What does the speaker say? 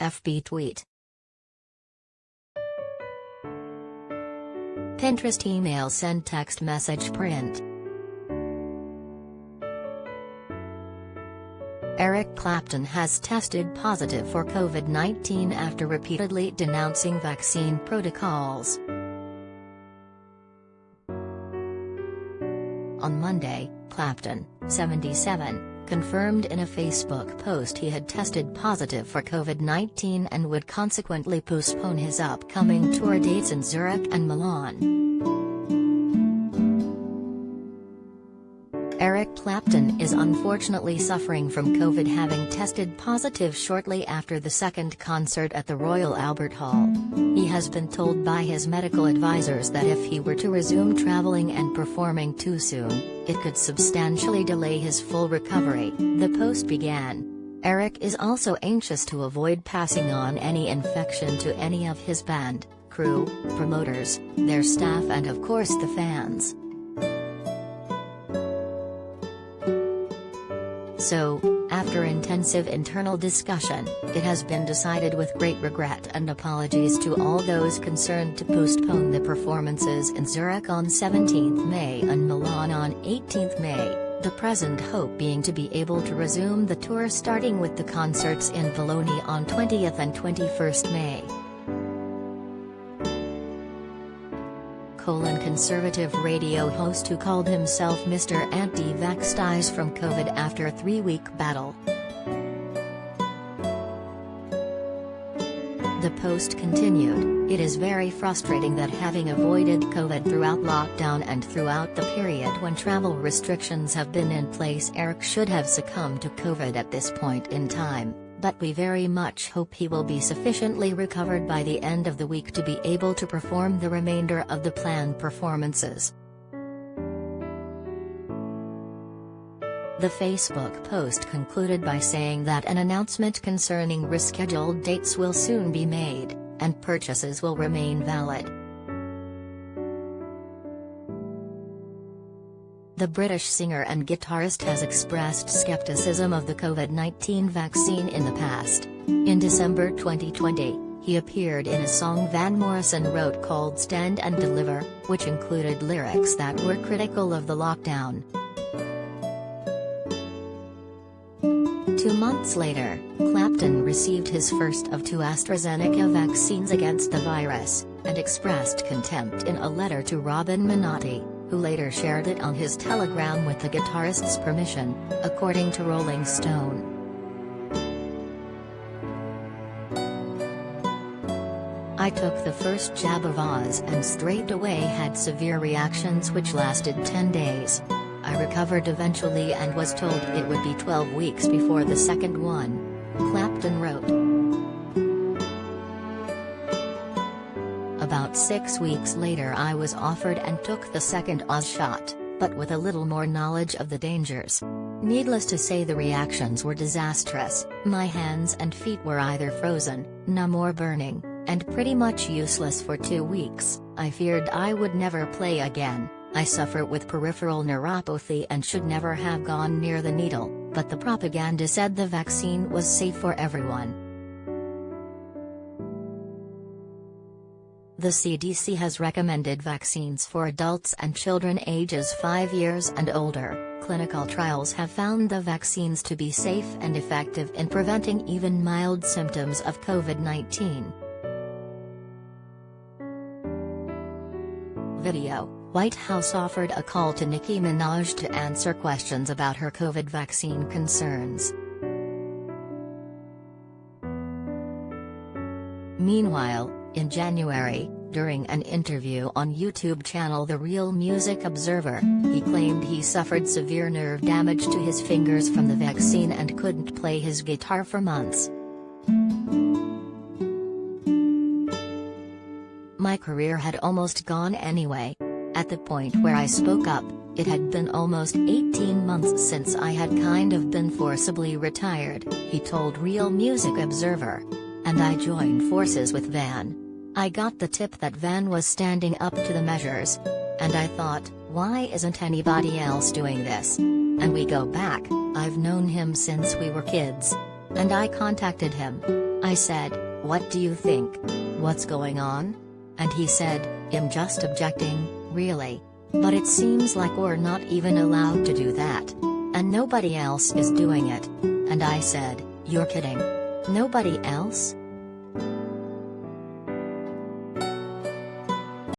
FB tweet. Pinterest email send text message print. Eric Clapton has tested positive for COVID-19 after repeatedly denouncing vaccine protocols. On Monday, Clapton, 77, confirmed in a Facebook post he had tested positive for COVID-19 and would consequently postpone his upcoming tour dates in Zurich and Milan. Eric Clapton is unfortunately suffering from COVID, having tested positive shortly after the second concert at the Royal Albert Hall. He has been told by his medical advisors that if he were to resume traveling and performing too soon, it could substantially delay his full recovery, the post began. Eric is also anxious to avoid passing on any infection to any of his band, crew, promoters, their staff and of course the fans. So, after intensive internal discussion, it has been decided with great regret and apologies to all those concerned to postpone the performances in Zurich on 17th May and Milan on 18th May, the present hope being to be able to resume the tour starting with the concerts in Bologna on 20th and 21st May. Conservative radio host who called himself Mr. Anti-Vax dies from COVID after a 3-week battle. The post continued, "It is very frustrating that having avoided COVID throughout lockdown and throughout the period when travel restrictions have been in place, Eric should have succumbed to COVID at this point in time. But we very much hope he will be sufficiently recovered by the end of the week to be able to perform the remainder of the planned performances." The Facebook post concluded by saying that an announcement concerning rescheduled dates will soon be made, and purchases will remain valid. The British singer and guitarist has expressed skepticism of the COVID-19 vaccine in the past. In December 2020, he appeared in a song Van Morrison wrote called Stand and Deliver, which included lyrics that were critical of the lockdown. 2 months later, Clapton received his first of 2 AstraZeneca vaccines against the virus, and expressed contempt in a letter to Robin Minotti, who later shared it on his Telegram with the guitarist's permission, according to Rolling Stone. "I took the first jab of Oz and straight away had severe reactions which lasted 10 days. I recovered eventually and was told it would be 12 weeks before the second one," Clapton wrote. About 6 weeks later I was offered and took the second Oz shot, but with a little more knowledge of the dangers. Needless to say the reactions were disastrous. My hands and feet were either frozen, numb or burning, and pretty much useless for 2 weeks. I feared I would never play again. I suffer with peripheral neuropathy and should never have gone near the needle, but the propaganda said the vaccine was safe for everyone. The CDC has recommended vaccines for adults and children ages 5 years and older. Clinical trials have found the vaccines to be safe and effective in preventing even mild symptoms of COVID-19. Video: White House offered a call to Nicki Minaj to answer questions about her COVID vaccine concerns. Meanwhile, in January, during an interview on YouTube channel The Real Music Observer, he claimed he suffered severe nerve damage to his fingers from the vaccine and couldn't play his guitar for months. "My career had almost gone anyway. At the point where I spoke up, it had been almost 18 months since I had kind of been forcibly retired," he told Real Music Observer. "And I joined forces with Van. I got the tip that Van was standing up to the measures. And I thought, why isn't anybody else doing this? And we go back, I've known him since we were kids. And I contacted him. I said, "What do you think? What's going on?" And he said, "I'm just objecting, really. But it seems like we're not even allowed to do that. And nobody else is doing it." And I said, "You're kidding. Nobody else?"